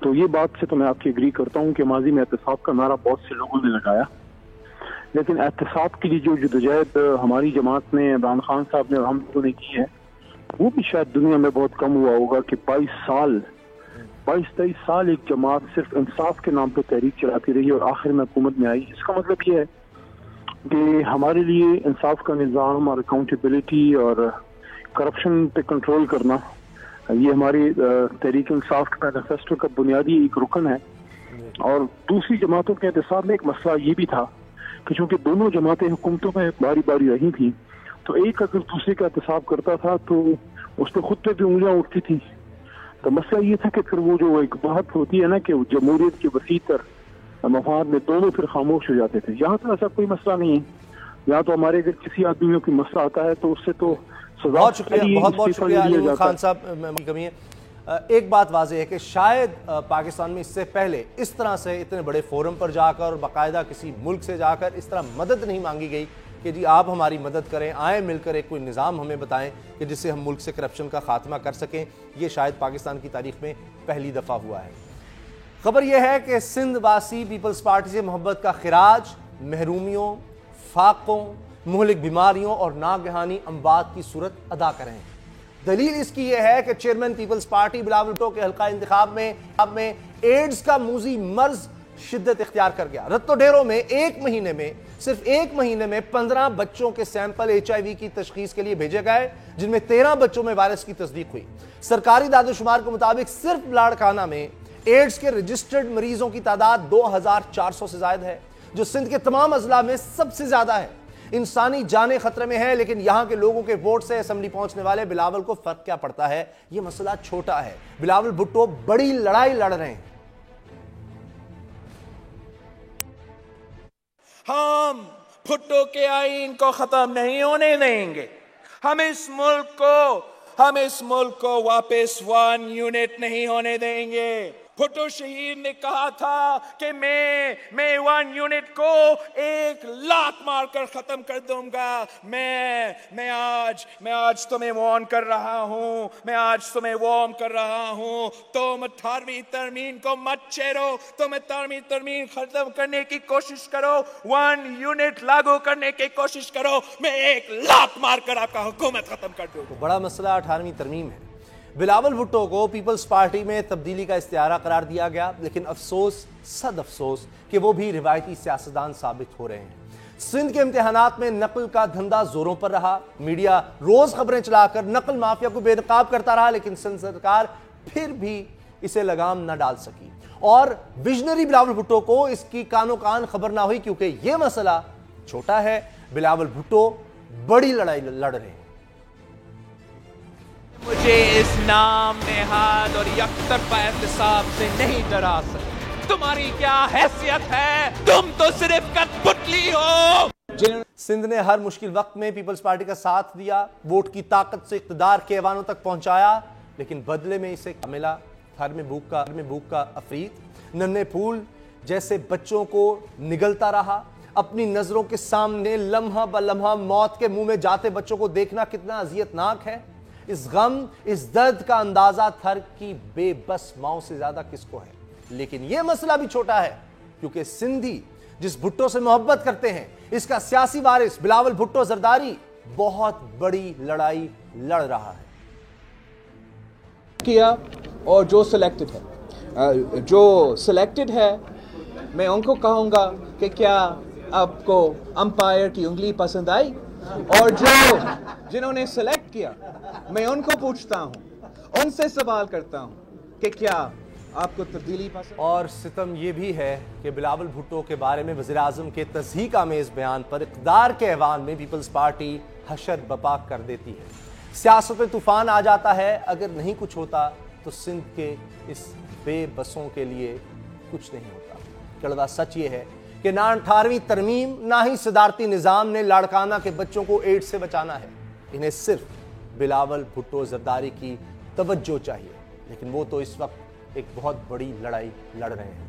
تو یہ بات سے تو میں آپ کی اگری کرتا ہوں کہ ماضی میں احتساب کا نعرہ بہت سے لوگوں نے لگایا، لیکن احتساب کے لیے جو جدوجہد ہماری جماعت نے، عمران خان صاحب نے اور ہم لوگوں نے کی ہے، وہ بھی شاید دنیا میں بہت کم ہوا ہوگا کہ 22-23 سال ایک جماعت صرف انصاف کے نام پہ تحریک چلاتی رہی اور آخر میں حکومت میں آئی. اس کا مطلب یہ ہے کہ ہمارے لیے انصاف کا نظام اور اکاؤنٹیبلٹی اور کرپشن پہ کنٹرول کرنا، یہ ہماری تحریک انصاف کے مینیفیسٹو کا بنیادی ایک رکن ہے. اور دوسری جماعتوں کے احتساب میں ایک مسئلہ یہ بھی تھا کہ چونکہ دونوں جماعتیں حکومتوں میں باری باری رہی تھیں، تو ایک اگر دوسرے کا احتساب کرتا تھا تو اس پہ خود پہ بھی انگلیاں اٹھتی تھیں. تو مسئلہ یہ تھا کہ پھر وہ جو ایک بات ہوتی ہے نا کہ جمہوریت کے وسیع تر مفاد میں دونوں پھر خاموش ہو جاتے تھے. یہاں تو ایسا کوئی مسئلہ نہیں ہے. یہاں تو ہمارے اگر کسی آدمی میں کوئی مسئلہ آتا ہے تو اس سے تو سزا. بہت شکریہ، بہت شکریہ علی محمد خان صاحب. کمی ہے ایک بات واضح ہے کہ شاید پاکستان میں اس سے پہلے اس طرح سے اتنے بڑے فورم پر جا کر اور باقاعدہ کسی ملک سے جا کر اس طرح مدد نہیں مانگی گئی کہ جی آپ ہماری مدد کریں، آئیں مل کر ایک کوئی نظام ہمیں بتائیں کہ جس سے ہم ملک سے کرپشن کا خاتمہ کر سکیں. یہ شاید پاکستان کی تاریخ میں پہلی دفعہ ہوا ہے. خبر یہ ہے کہ سندھ واسی پیپلز پارٹی سے محبت کا خراج محرومیوں، فاقوں، مہلک بیماریوں اور ناگہانی اموات کی صورت ادا کریں. دلیل اس کی یہ ہے کہ chairman peoples party Bilawal Bhutto کے حلقہ انتخاب میں ایڈز کا موذی مرض شدت اختیار کر گیا. رتو ڈیرو میں صرف ایک مہینے میں 15 بچوں کے سیمپل HIV کی تشخیص کے لیے بھیجے گئے، جن میں 13 بچوں میں وائرس کی تصدیق ہوئی. سرکاری داد و شمار کے مطابق صرف لاڑکانہ میں ایڈز کے رجسٹرڈ مریضوں کی تعداد 2400 سے زائد ہے، جو سندھ کے تمام اضلاع میں سب سے زیادہ ہے. انسانی جانیں خطرے میں ہیں، لیکن یہاں کے لوگوں کے ووٹ سے اسمبلی پہنچنے والے بلاول کو فرق کیا پڑتا ہے؟ یہ مسئلہ چھوٹا ہے۔ بلاول بھٹو بڑی لڑائی لڑ رہے ہیں۔ ہم بھٹو کے آئین کو ختم نہیں ہونے دیں گے۔ ہم اس ملک کو واپس 1 یونٹ نہیں ہونے دیں گے۔ بھٹو شہید نے کہا تھا کہ میں 1 یونٹ کو 1 لات مار کر ختم کر دوں گا۔ میں آج تمہیں وارن کر رہا ہوں، تم 18ویں ترمیم کو مت چھیڑو، تم 18ویں ترمیم ختم کرنے کی کوشش کرو، 1 یونٹ لاگو کرنے کی کوشش کرو، میں 1 لات مار کر آپ کا حکومت ختم کر دوں گا۔ تو بڑا مسئلہ 18ویں ترمیم ہے۔ بلاول بھٹو کو پیپلز پارٹی میں تبدیلی کا استعارہ قرار دیا گیا، لیکن صد افسوس کہ وہ بھی روایتی سیاستدان ثابت ہو رہے ہیں۔ سندھ کے امتحانات میں نقل کا دھندا زوروں پر رہا، میڈیا روز خبریں چلا کر نقل مافیا کو بے نقاب کرتا رہا، لیکن سندھ سرکار پھر بھی اسے لگام نہ ڈال سکی، اور ویژنری بلاول بھٹو کو اس کی کانوں کان خبر نہ ہوئی، کیونکہ یہ مسئلہ چھوٹا ہے۔ بلاول بھٹو بڑی لڑائی لڑ رہے ہیں۔ مجھے اس نام نہاد اور یک طرفہ احتساب سے نہیں ڈرا سکتے۔ تمہاری کیا حیثیت ہے؟ تم تو صرف کٹ پتلی ہو۔ سندھ نے ہر مشکل وقت میں پیپلز پارٹی کا ساتھ دیا، ووٹ کی طاقت سے اقتدار کے ایوانوں تک پہنچایا، لیکن بدلے میں اسے کیا ملا؟ گھر میں بھوک کا افریت، ننھے پھول جیسے بچوں کو نگلتا رہا۔ اپنی نظروں کے سامنے لمحہ بلمحہ موت کے منہ میں جاتے بچوں کو دیکھنا کتنا اذیت ناک ہے۔ اس غم، اس درد کا اندازہ تھر کی بے بس ماؤں سے زیادہ کس کو ہے؟ لیکن یہ مسئلہ بھی چھوٹا ہے، کیونکہ سندھی جس بھٹو سے محبت کرتے ہیں، اس کا سیاسی وارث بلاول بھٹو زرداری بہت بڑی لڑائی لڑ رہا ہے۔ کیا اور جو سلیکٹڈ ہے میں ان کو کہوں گا کہ کیا آپ کو امپائر کی انگلی پسند آئی، اور جنہوں نے سلیکٹ کیا میں ان کو پوچھتا ہوں، ان سے سوال کرتا ہوں کہ کیا آپ کو تبدیلی پسند؟ اور ستم یہ بھی ہے کہ بلاول بھٹو کے بارے میں وزیراعظم کے تضحیک آمیز بیان پر اقتدار کے ایوان میں پیپلز پارٹی حشر بپا کر دیتی ہے۔ سیاست میں طوفان آ جاتا ہے، اگر نہیں کچھ ہوتا تو سندھ کے اس بے بسوں کے لیے کچھ نہیں ہوتا۔ کڑوا سچ یہ ہے کہ نہ 18ویں ترمیم نہ ہی صدارتی نظام نے لاڑکانہ کے بچوں کو ایڈز سے بچانا ہے۔ انہیں صرف بلاول بھٹو زرداری کی توجہ چاہیے، لیکن وہ تو اس وقت ایک بہت بڑی لڑائی لڑ رہے ہیں،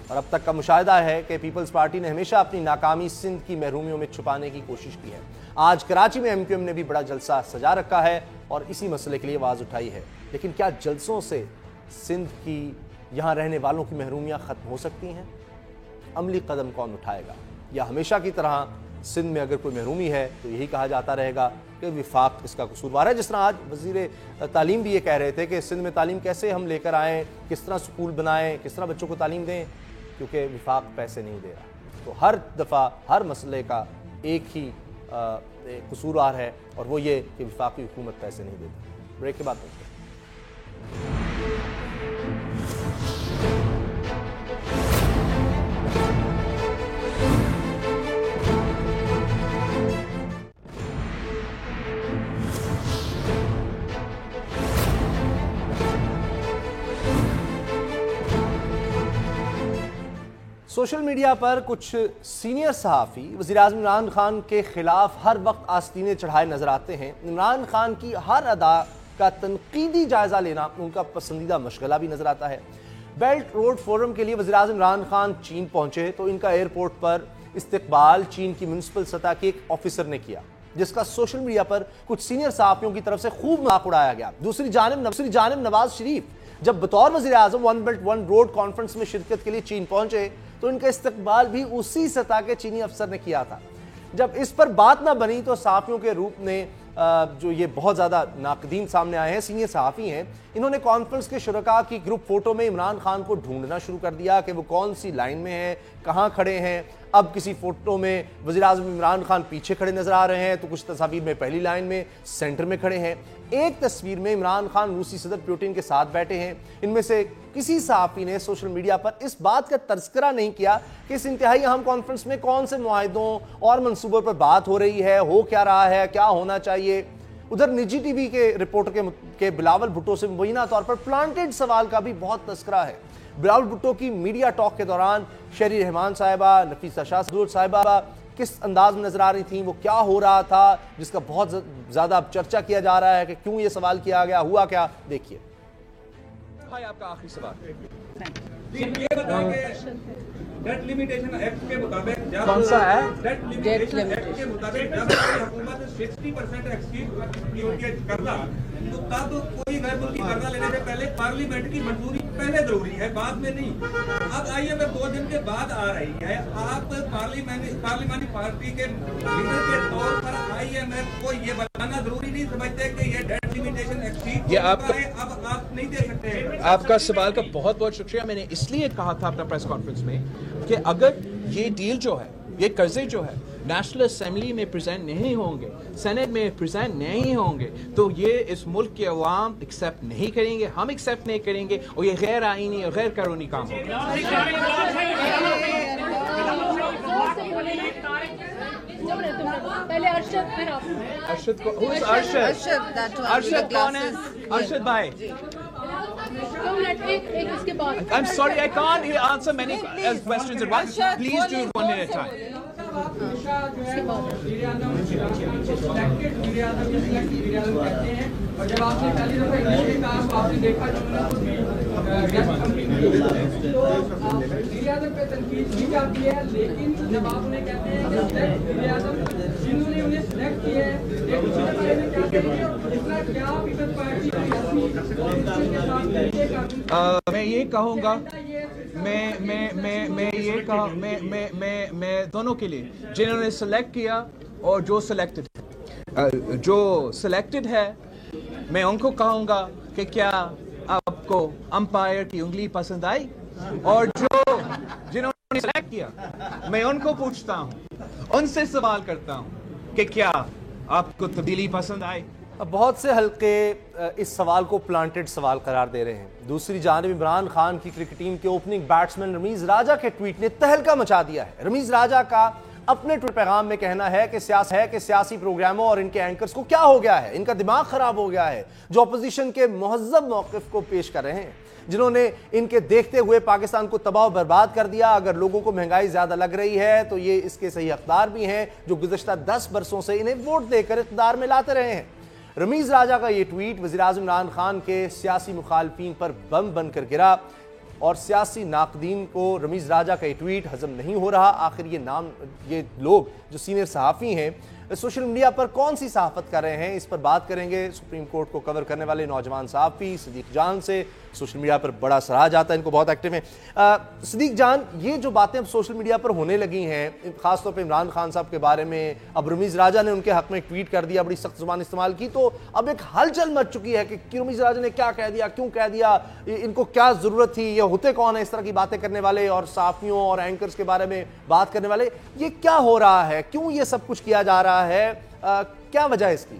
اور اب تک کا مشاہدہ ہے کہ پیپلز پارٹی نے ہمیشہ اپنی ناکامی سندھ کی محرومیوں میں چھپانے کی کوشش کی ہے۔ آج کراچی میں ایم کیو ایم نے بھی بڑا جلسہ سجا رکھا ہے اور اسی مسئلے کے لیے آواز اٹھائی ہے، لیکن کیا جلسوں سے سندھ کی یہاں رہنے والوں کی محرومیاں ختم ہو سکتی ہیں؟ عملی قدم کون اٹھائے گا؟ یا ہمیشہ کی طرح سندھ میں اگر کوئی محرومی ہے تو یہی کہا جاتا رہے گا کہ وفاق اس کا قصوروار ہے؟ جس طرح آج وزیر تعلیم بھی یہ کہہ رہے تھے کہ سندھ میں تعلیم کیسے ہم لے کر آئیں، کس طرح سکول بنائیں، کس طرح بچوں کو تعلیم دیں، کیونکہ وفاق پیسے نہیں دے رہا۔ تو ہر دفعہ ہر مسئلے کا ایک ہی قصوروار ہے، اور وہ یہ کہ وفاقی حکومت پیسے نہیں دیتی۔ بریک کے بعد ملتے ہیں۔ سوشل میڈیا پر کچھ سینئر صحافی وزیراعظم عمران خان کے خلاف ہر وقت آستینے چڑھائے نظر آتے ہیں۔ عمران خان کی ہر ادا کا تنقیدی جائزہ لینا ان کا پسندیدہ مشغلہ بھی نظر آتا ہے۔ بیلٹ روڈ فورم کے لیے وزیراعظم عمران خان چین پہنچے تو ان کا ایئرپورٹ پر استقبال چین کی میونسپل سطح کے ایک آفیسر نے کیا، جس کا سوشل میڈیا پر کچھ سینئر صحافیوں کی طرف سے خوب مذاق اڑایا گیا۔ دوسری جانب نواز شریف جب بطور وزیر اعظم one belt one road conference میں شرکت کے لیے چین پہنچے تو ان کا استقبال بھی اسی سطح کے چینی افسر نے کیا تھا۔ جب اس پر بات نہ بنی تو صحافیوں کے روپ میں جو یہ بہت زیادہ ناقدین سامنے آئے ہیں، سینئر صحافی ہیں، انہوں نے کانفرنس کے شرکاء کی گروپ فوٹو میں عمران خان کو ڈھونڈنا شروع کر دیا کہ وہ کون سی لائن میں ہیں، کہاں کھڑے ہیں۔ اب کسی فوٹو میں وزیر اعظم عمران خان پیچھے کھڑے نظر آ رہے ہیں تو کچھ تصاویر میں پہلی لائن میں سینٹر میں کھڑے ہیں. ایک تصویر میں عمران خان روسی صدر پیوٹن کے ساتھ بیٹھے ہیں. ان میں سے کسی صحافی نے سوشل میڈیا پر اس بات کا تذکرہ نہیں کیا کہ اس انتہائی اہم کانفرنس میں کون سے معاہدوں اور منصوبوں پر بات ہو رہی ہے, ہو کیا رہا ہے, کیا ہونا چاہیے. ادھر نجی ٹی وی کے رپورٹر کے بلاول بھٹو سے مبینہ طور پر پلانٹڈ سوال کا بھی بہت تذکرہ ہے. بلاول بھٹو کی میڈیا ٹاک کے دوران شہری رحمان صاحبہ, نفیسہ شاہ صدور صاحبہ کس انداز میں نظر آ رہی تھیں, وہ کیا ہو رہا تھا جس کا بہت زیادہ اب چرچا کیا جا رہا ہے کہ کیوں یہ سوال کیا گیا, ہوا کیا, دیکھیے. بھائی آپ کا آخری سوال یہ بتائیں کہ ڈیٹ لیمیٹیشن ایکٹ کے مطابق کون سا ہے؟ ڈیٹ لیمیٹیشن ایکٹ کے مطابق جب حکومت 60% ایکسکیوٹ کرنا تو تب کوئی غیر ملکی قرضہ لینے سے پہلے پارلیمنٹ کی منظوری پہلے ضروری ہے, بعد میں نہیں. اب آئی ایم ایف 2 دن کے بعد آ رہی ہے, آپ پارلیمانی پارٹی کے لیڈر کے طور پر آئی ایم ایف کو یہ بتانا ضروری نہیں سمجھتے کہ یہ ڈیٹ لیمیٹیشن ایکسکیوٹ اب آپ نہیں دے سکتے. آپ کا سوال کا بہت بہت شکریہ. میں نے اس لیے کہا تھا اپنا پریس کانفرنس میں کہ اگر یہ ڈیل جو ہے, یہ قرضے جو ہے نیشنل اسمبلی میں پریزنٹ نہیں ہوں گے, سینٹ میں پریزنٹ نہیں ہوں گے, تو یہ اس ملک کے عوام ایکسیپٹ نہیں کریں گے, ہم ایکسیپٹ نہیں کریں گے, اور یہ غیر آئینی اور غیر قانونی کام ہوگا. ارشد کون ہے؟ ارشد بھائی. I'm sorry, I can't answer many questions at once. Please do it one at a time. اور جب آپ نے پہلی دفعہ انگلش کہا تو آپ نے دیکھا وزیراعظم پہ تنقید کی جاتی ہے, لیکن جب آپ انہیں کہتے ہیں کہ وزیراعظم جنہوں نے انہیں سلیکٹ کیا ہے میں یہ کہوں گا, میں دونوں کے لیے جنہوں نے سلیکٹ کیا اور جو سلیکٹڈ ہے میں ان کو کہوں گا کہ کیا آپ کو امپائر کی انگلی پسند آئی, اور جنہوں نے سلیکٹ کیا میں ان کو پوچھتا ہوں, ان سے سوال کرتا ہوں کہ کیا آپ کو تبدیلی پسند آئی. بہت سے حلقے اس سوال کو پلانٹڈ سوال قرار دے رہے ہیں. دوسری جانب عمران خان کی کرکٹ ٹیم کے اوپننگ بیٹسمین رمیز راجہ کے ٹویٹ نے تہلکہ مچا دیا ہے. رمیز راجہ کا اپنے ٹویٹ پیغام میں کہنا ہے کہ سیاسی پروگراموں اور ان کے اینکرز کو کیا ہو گیا ہے, ان کا دماغ خراب ہو گیا ہے, جو اپوزیشن کے مہذب موقف کو پیش کر رہے ہیں, جنہوں نے ان کے دیکھتے ہوئے پاکستان کو تباہ و برباد کر دیا. اگر لوگوں کو مہنگائی زیادہ لگ رہی ہے تو یہ اس کے صحیح حقدار بھی ہیں جو گزشتہ 10 برسوں سے انہیں ووٹ دے کر اقتدار میں لاتے رہے ہیں. رمیز راجہ کا یہ ٹویٹ وزیراعظم عمران خان کے سیاسی مخالفین پر بم بن کر گرا, اور سیاسی ناقدین کو رمیز راجہ کا یہ ٹویٹ ہضم نہیں ہو رہا. آخر یہ لوگ جو سینئر صحافی ہیں سوشل میڈیا پر کون سی صحافت کر رہے ہیں, اس پر بات کریں گے سپریم کورٹ کو کور کرنے والے نوجوان صحافی صدیق جان سے. سوشل میڈیا پر بڑا سراہ جاتا ہے, ان کو بہت ایکٹیو ہیں. صدیق جان, یہ جو باتیں اب سوشل میڈیا پر ہونے لگی ہیں, خاص طور پہ عمران خان صاحب کے بارے میں, اب رمیز راجہ نے ان کے حق میں ٹویٹ کر دیا, بڑی سخت زبان استعمال کی, تو اب ایک ہلچل مچ چکی ہے کہ رمیز راجہ نے کیا کہہ دیا, کیوں کہہ دیا, ان کو کیا ضرورت تھی, یہ ہوتے کون ہیں اس طرح کی باتیں کرنے والے اور صحافیوں اور اینکرز کے بارے میں بات کرنے والے. یہ کیا ہو رہا ہے, کیوں یہ سب کچھ کیا جا رہا ہے, کیا وجہ ہے اس کی؟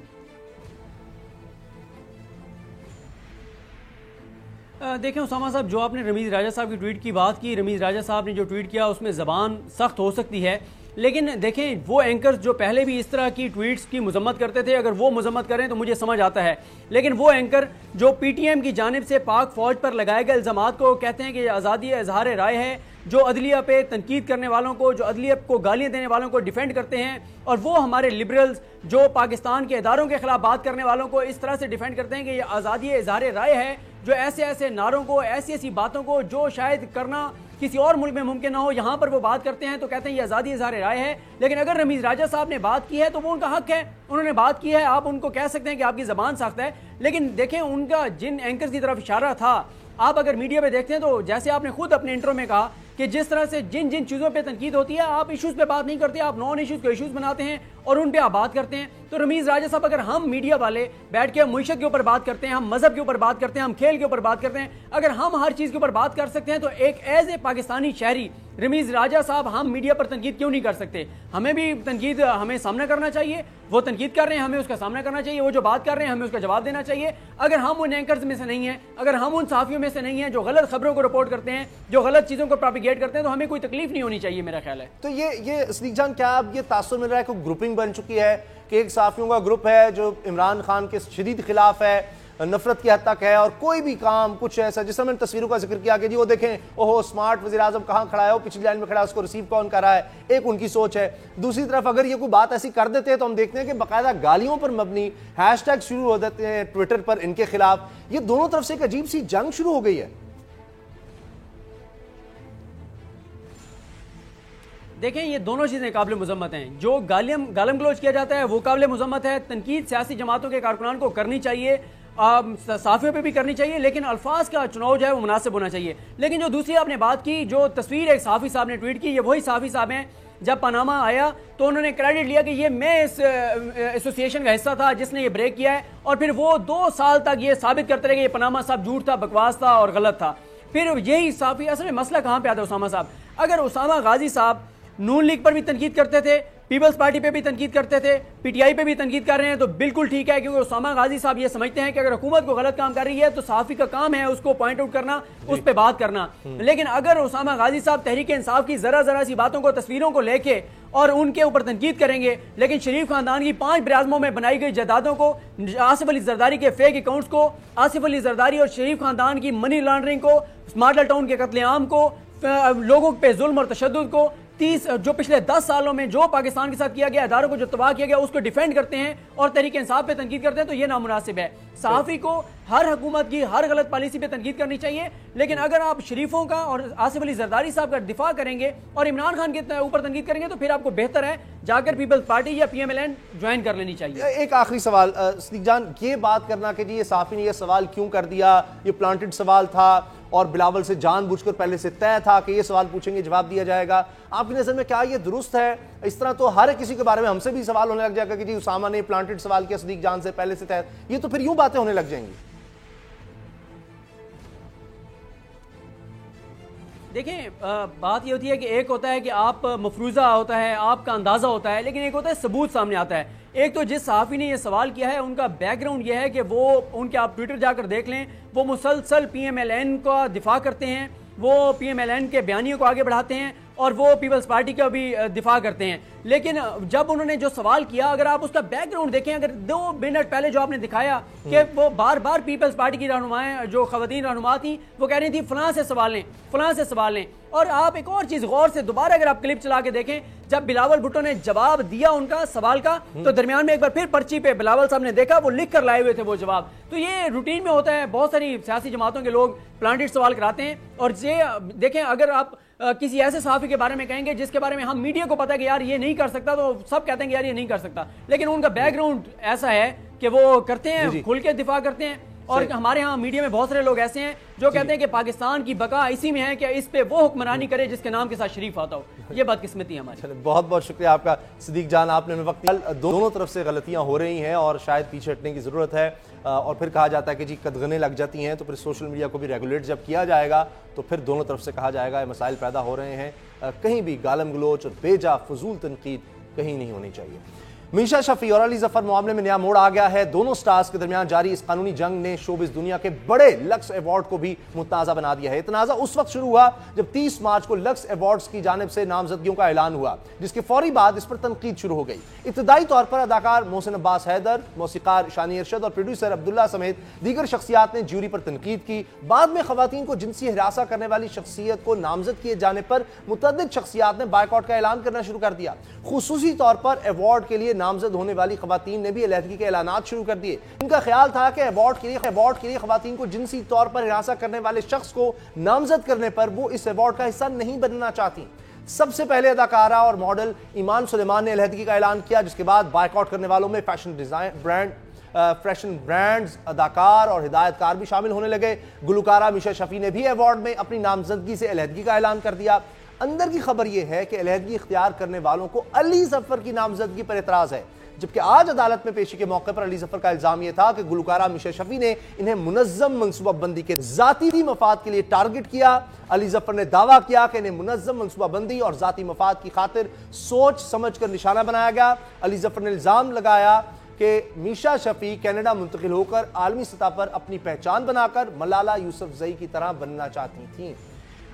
دیکھیں اسامہ صاحب, جو آپ نے رمیز راجہ صاحب کی ٹویٹ کی بات کی, رمیز راجہ صاحب نے جو ٹویٹ کیا اس میں زبان سخت ہو سکتی ہے, لیکن دیکھیں وہ اینکرز جو پہلے بھی اس طرح کی ٹویٹس کی مذمت کرتے تھے, اگر وہ مذمت کریں تو مجھے سمجھ آتا ہے, لیکن وہ اینکر جو پی ٹی ایم کی جانب سے پاک فوج پر لگائے گئے الزامات کو کہتے ہیں کہ یہ آزادی اظہار رائے ہے, جو عدلیہ پہ تنقید کرنے والوں کو, جو عدلیہ کو گالیاں دینے والوں کو ڈیفینڈ کرتے ہیں, اور وہ ہمارے لبرلز جو پاکستان کے اداروں کے خلاف بات کرنے والوں کو اس طرح سے ڈیفینڈ کرتے ہیں کہ یہ آزادی اظہار رائے ہے, جو ایسے نعروں کو, ایسی باتوں کو جو شاید کرنا کسی اور ملک میں ممکن نہ ہو, یہاں پر وہ بات کرتے ہیں تو کہتے ہیں یہ آزادی اظہار رائے ہے. لیکن اگر رمیز راجہ صاحب نے بات کی ہے تو وہ ان کا حق ہے, انہوں نے بات کی ہے, آپ ان کو کہہ سکتے ہیں کہ آپ کی زبان سخت ہے, لیکن دیکھیں ان کا جن اینکرز کی طرف اشارہ تھا, آپ اگر میڈیا پہ دیکھتے ہیں تو جیسے آپ نے خود اپنے انٹرو میں کہا کہ جس طرح سے جن چیزوں پہ تنقید ہوتی ہے آپ ایشوز پہ بات نہیں کرتے, آپ نان ایشوز کو ایشوز بناتے ہیں اور ان پہ آپ بات کرتے ہیں. تو رمیز راجہ صاحب, اگر ہم میڈیا والے بیٹھ کے معیشت کے اوپر بات کرتے ہیں, ہم مذہب کے اوپر بات کرتے ہیں, ہم کھیل کے اوپر بات کرتے ہیں, اگر ہم ہر چیز کے اوپر بات کر سکتے ہیں تو ایک ایز اے پاکستانی شہری रमीज़ राजा साहब हम मीडिया पर तनकीद क्यों नहीं कर सकते? हमें भी तनकीद हमें सामना करना चाहिए। वो तनकीद कर रहे हैं, हमें उसका सामना करना चाहिए। वो जो बात कर रहे हैं, हमें उसका जवाब देना चाहिए। अगर हम उन एंकर्स में से नहीं हैं, अगर हम उन सहाफ़ियों में से नहीं हैं जो गलत खबरों को रिपोर्ट करते हैं, जो गलत चीज़ों को प्रोपिगेट करते हैं, तो हमें कोई तकलीफ नहीं होनी चाहिए, मेरा ख्याल है। तो ये सदीक जान, क्या अब ये तासुर मिल रहा है कि ग्रुपिंग बन चुकी है कि एक सहाफ़ियों का ग्रुप है जो इमरान खान के शदीद खिलाफ है, नफरत की हद तक है, और कोई भी काम कुछ ऐसा, जिस मैंने तस्वीरों का जिक्र किया कि जी वो देखें, ओहो स्मार्ट वज़ीर आज़म कहाँ खड़ा है, वो पिछली लाइन में खड़ा है, उसको रिसीव कौन कर रहा है, एक उनकी सोच है। दूसरी तरफ अगर ये कोई बात ऐसी कर देते हैं तो हम देखते हैं कि बाकायदा गालियों पर मबनी हैशटैग शुरू हो जाते हैं ट्विटर पर इनके खिलाफ। ये दोनों तरफ से एक अजीब सी जंग शुरू हो गई है। देखें, ये दोनों चीज़ें काबिल मुज़म्मत हैं। जो गालम गलोच किया जाता है वो काबिल मुज़म्मत है। तनकीद सियासी जमातों के कारकुनान को करनी चाहिए, साफ़ियों पे भी करनी चाहिए, लेकिन अल्फाज का चुनाव जो है वो मुनासिब होना चाहिए। लेकिन जो दूसरी आपने बात की, जो तस्वीर एक सहाफ़ी साहब ने ट्वीट की, ये वही सहाफ़ी साहब हैं जब पनामा आया तो उन्होंने क्रेडिट लिया कि ये मैं इस एसोसिएशन का हिस्सा था जिसने ये ब्रेक किया है, और फिर वो 2 साल तक ये साबित करते रहे कि ये पनामा साहब झूठ था, बकवास था और गलत था। फिर यही सहाफ़ी, असल में मसला कहाँ पे आता है उसामा साहब? अगर उसामा गाजी साहब नून लीग पर भी तनकीद करते थे, पीपल्स पार्टी पे भी तनकीद करते थे, पीटीआई पे भी तनकीद कर रहे हैं, तो बिल्कुल ठीक है, क्योंकि उसामा गाजी साहब ये समझते हैं कि अगर हुकूमत को गलत काम कर रही है तो सहाफ़ी का काम है उसको पॉइंट आउट करना, उस पर बात करना। लेकिन अगर उसामा गाजी साहब तहरीक इंसाफ की जरा सी बातों को, तस्वीरों को लेके और उनके ऊपर तनकीद करेंगे, लेकिन शरीफ खानदान की 5 बराज़मों में बनाई गई जायदादों को, आसिफ अली जरदारी के फेक अकाउंट्स को, आसिफ अली जरदारी और शरीफ खानदान की मनी लॉन्ड्रिंग को, मॉडल टाउन के कत्लेआम को, लोगों पे जुल्म और तशद्दुद को, 30 जो पिछले 10 सालों में जो पाकिस्तान के साथ किया गया, अदारों को जो तबाह किया गया, उसको डिफेंड करते हैं और तहरीक इंसाफ पे तनकीद करते हैं, तो ये नामुनासिब है। सहाफ़ी को हर हुकूमत की हर गलत पॉलिसी पे तनकीद करनी चाहिए, लेकिन अगर आप शरीफों का और आसिफ अली जरदारी साहब का दिफा करेंगे और इमरान खान के ऊपर तनकीद करेंगे तो फिर आपको बेहतर है जाकर पीपल्स पार्टी या PMLN ज्वाइन कर लेनी चाहिए। एक आखिरी सवाल सदीक जान, ये बात करना कि जी ये सहाफ़ी ने ये सवाल क्यों कर दिया, ये प्लांटेड सवाल था और बिलावल से जानबूझकर पहले से तय था कि ये सवाल पूछेंगे जवाब दिया जाएगा, आपकी नज़र में क्या ये दुरुस्त है? इस तरह तो हर किसी के बारे में हमसे भी सवाल होने लग जाएगा कि जी उसामा ने प्लांटेड सवाल किया सदीक जान से पहले से तय, ये तो फिर यूं बातें होने लग जाएंगी। देखें, बात ये होती है कि एक होता है कि आप मफरूज़ा होता है, आपका अंदाज़ा होता है, लेकिन एक होता है सबूत सामने आता है। एक तो जिस सहाफ़ी ने ये सवाल किया है उनका बैकग्राउंड ये है कि वो उनके, आप ट्विटर जाकर देख लें, वो मुसलसल PMLN का दिफा करते हैं, वो PMLN के बयानियों को आगे बढ़ाते हैं और वो पीपल्स पार्टी का भी दिफा करते हैं। लेकिन जब उन्होंने जो सवाल किया, अगर आप उसका बैकग्राउंड देखें, अगर 2 मिनट पहले जो आपने दिखाया कि वो बार बार पीपल्स पार्टी की रहनुमाएं, जो खवातीन रहनुमा थी, वो कह रही थी फलां से सवाल लें, फलां से सवाल लें। और आप एक और चीज़ गौर से दोबारा अगर आप क्लिप चला के देखें, जब बिलावल भुट्टो ने जवाब दिया उनका सवाल का, तो दरमियान में एक बार फिर पर्ची पे बिलावल साहब ने देखा, वो लिख कर लाए हुए थे वो जवाब। तो ये रूटीन में होता है, बहुत सारी सियासी जमातों के लोग प्लांटेड सवाल कराते हैं। और ये देखें, अगर आप किसी ऐसे सहाफ़ी के बारे में कहेंगे जिसके बारे में हम मीडिया को पता है कि यार ये नहीं कर सकता, तो सब कहते हैं कि यार ये नहीं कर सकता, लेकिन उनका बैकग्राउंड ऐसा है कि वो करते हैं, खुल के दिफा करते हैं। और हमारे यहाँ मीडिया में बहुत सारे लोग ऐसे हैं जो कहते हैं कि पाकिस्तान की बका इसी में है कि इस पे वो हुक्मरानी करे जिसके नाम के साथ शरीफ आता हो। ये बदकिस्मती है हमारी। बहुत बहुत शुक्रिया आपका सदीक जान, आपने वक्त, दोनों तरफ से गलतियां हो रही हैं और शायद पीछे हटने की ज़रूरत है। और फिर कहा जाता है कि जी कदगने लग जाती हैं, तो फिर सोशल मीडिया को भी रेगुलेट जब किया जाएगा तो फिर दोनों तरफ से कहा जाएगा मसाइल पैदा हो रहे हैं। कहीं भी गालम गलोच और बेजा फजूल तनकीद कहीं नहीं होनी चाहिए। मीशा शफी और अली जफर मामले में नया मोड़ आ गया है। दोनों स्टार्स के दरमियान जारी इस कानूनी जंग ने शोबिस दुनिया के बड़े लक्स अवार्ड को भी मुतनाज़ा बना दिया है। तनाज़ा उस वक्त शुरू हुआ जब 30 मार्च को लक्स अवार्ड्स की जानिब से नामजदगियों का ऐलान हुआ, जिसके फौरी बाद इस पर तनकीद शुरू हो गई। इब्तदाई तौर पर अदाकार मोहसिन अब्बास हैदर, मौसीकार शानी अरशद और प्रोड्यूसर अब्दुल्ला समेत दीगर शख्सियात ने ज्यूरी पर तनकीद की। बाद में खवातीन को जिनसी हिरासा करने वाली शख्सियत को नामजद किए जाने पर मुतअद्दिद शख्सियात ने बायकॉट का ऐलान करना शुरू कर दिया। खुसूसी तौर पर अवार्ड के लिए नामजद होने वाली खवातीन ने भी अलहदगी के ऐलानात शुरू कर दिए। इनका ख्याल था कि अवार्ड के लिए खवातीन को जिनसी तौर पर हिरासा करने वाले शख्स को नामजद करने पर वो इस अवार्ड का हिस्सा नहीं बनना चाहती। सबसे पहले अदाकारा और मॉडल ईमान सुलेमान ने अलहदगी का ऐलान किया, जिसके बाद बायकॉट करने वालों में फैशन ब्रांड्स, अदाकार और हिदायतकार भी शामिल होने लगे। गुलकारा मीशा शफी ने भी अवार्ड में अपनी नामजदगी से अलहदगी का ऐलान कर दिया। अंदर की खबर यह है कि अलहदगी इख्तियार करने वालों को अली जफर की नामजदगी पर एतराज है। जबकि आज अदालत में पेशी के मौके पर अली जफर का इल्जाम यह था कि गुलकारा मीशा शफी ने इन्हें मुनज़्ज़म मनसूबाबंदी के ज़ाती मफाद के लिए टारगेट किया। अली जफर ने दावा किया कि इन्हें मुनज़्ज़म मनसूबाबंदी और ज़ाती मफाद की खातिर सोच समझ कर निशाना बनाया गया। अली जफर ने इल्जाम लगाया कि मीशा शफी कनाडा मुंतकिल होकर आलमी सतह पर अपनी पहचान बनाकर मलाला यूसुफजई की तरह बनना चाहती थीं।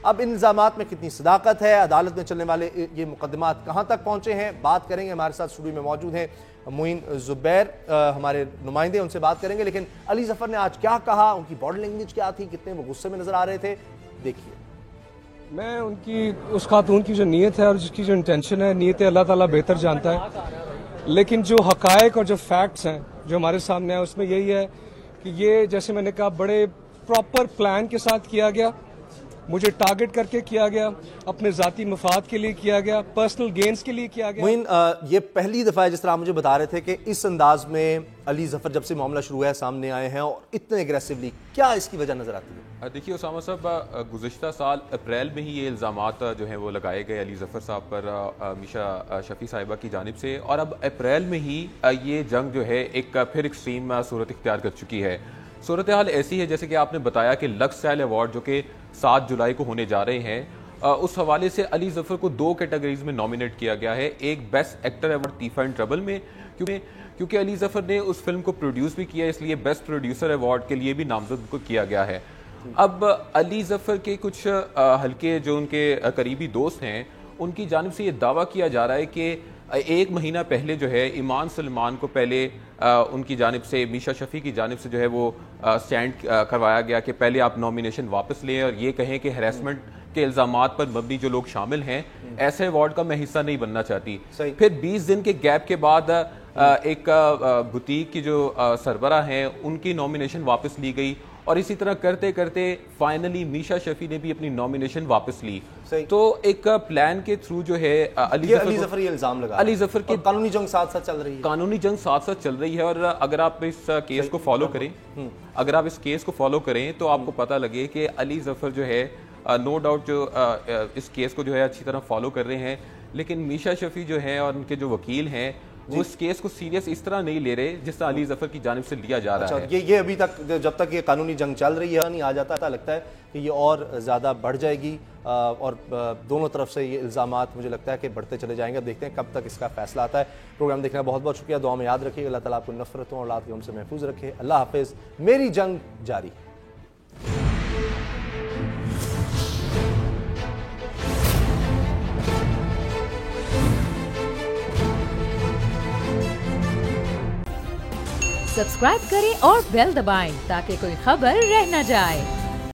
अब इन इल्जामात में कितनी सदाकत है, अदालत में चलने वाले ये मुकदमात कहाँ तक पहुँचे हैं, बात करेंगे। हमारे साथ स्टूडियो में मौजूद हैं मोइन जुबैर, हमारे नुमाइंदे, उनसे बात करेंगे। लेकिन अली जफर ने आज क्या कहा, उनकी बॉडी लैंग्वेज क्या थी, कितने वो गुस्से में नजर आ रहे थे, देखिए। मैं उनकी उस खातून की जो नीयत है और जिसकी जो इंटेंशन है, नीयत अल्लाह ताला बेहतर जानता है, लेकिन जो हकायक और जो फैक्ट्स हैं जो हमारे सामने है उसमें यही है कि ये जैसे मैंने कहा बड़े प्रॉपर प्लान के साथ किया गया, मुझे टारगेट करके किया गया, अपने ज़ाती मफाद के लिए किया गया, पर्सनल गेन्स के लिए किया गया। मोइन, ये पहली दफ़ा है जिस तरह आप मुझे बता रहे थे कि इस अंदाज में अली जफर जब से मामला शुरू है सामने आए हैं और इतने एग्रेसिवली, क्या इसकी वजह नजर आती है? देखिए उसामा साहब, गुज़िश्ता साल अप्रैल में ही ये इल्ज़ामात जो हैं वो लगाए गए अली जफर साहब पर मीशा शफी साहिबा की जानिब से, और अब अप्रैल में ही ये जंग जो है एक फिर एक्सट्रीम सूरत इख्तियार कर चुकी है। सूरत हाल ऐसी है जैसे कि आपने बताया कि लक्स स्टाइल अवार्ड जो कि 7 जुलाई को होने जा रहे हैं, उस हवाले से अली जफर को 2 कैटेगरीज में नॉमिनेट किया गया है। एक बेस्ट एक्टर अवार्ड तीफा इन ट्रबल में, क्योंकि अली जफर ने उस फिल्म को प्रोड्यूस भी किया, इसलिए बेस्ट प्रोड्यूसर अवार्ड के लिए भी नामजद को किया गया है। अब अली जफर के कुछ हल्के जो उनके करीबी दोस्त हैं, उनकी जानिब से ये दावा किया जा रहा है कि 1 महीना पहले जो है ईमान सलमान को पहले उनकी जानिब से, मीशा शफी की जानिब से जो है वो स्टैंड करवाया गया कि पहले आप नॉमिनेशन वापस लें और ये कहें कि हैरेसमेंट के इल्ज़ामात पर मबनी जो लोग शामिल हैं, ऐसे अवार्ड का मैं हिस्सा नहीं बनना चाहती। फिर 20 दिन के गैप के बाद एक बुटीक की जो सरबरा हैं उनकी नॉमिनेशन वापस ली गई, और इसी तरह करते करते फाइनली मीशा शफी ने भी अपनी नॉमिनेशन वापस ली। तो एक प्लान के थ्रू जो है अली जफर ये इल्जाम लगा, अली जफर की कानूनी जंग साथ साथ चल रही है, कानूनी जंग साथ साथ चल रही है। और अगर आप इस केस को फॉलो करें, अगर आप इस केस को फॉलो करें तो आपको पता लगे कि अली जफर जो है नो डाउट जो इस केस को जो है अच्छी तरह फॉलो कर रहे हैं, लेकिन मीशा शफी जो है और उनके जो वकील हैं वो इस केस को सीरियस इस तरह नहीं ले रहे जिस तरह अली जफर की जानिब से लिया जा रहा है। ये अभी तक जब तक ये कानूनी जंग चल रही है नहीं आ जाता, लगता है कि ये और ज़्यादा बढ़ जाएगी और दोनों तरफ से ये इल्ज़ामात मुझे लगता है कि बढ़ते चले जाएंगे। अब देखते हैं कब तक इसका फैसला आता है। प्रोग्राम देखने का बहुत बहुत शुक्रिया, दुआ में याद रखिएगा, अल्लाह ताला आपको नफरतों और औलाद के हमसे महफूज रखे। अल्लाह हाफिज़। मेरी जंग जारी। सब्सक्राइब करें और बेल दबाएं ताकि कोई खबर रह न जाए।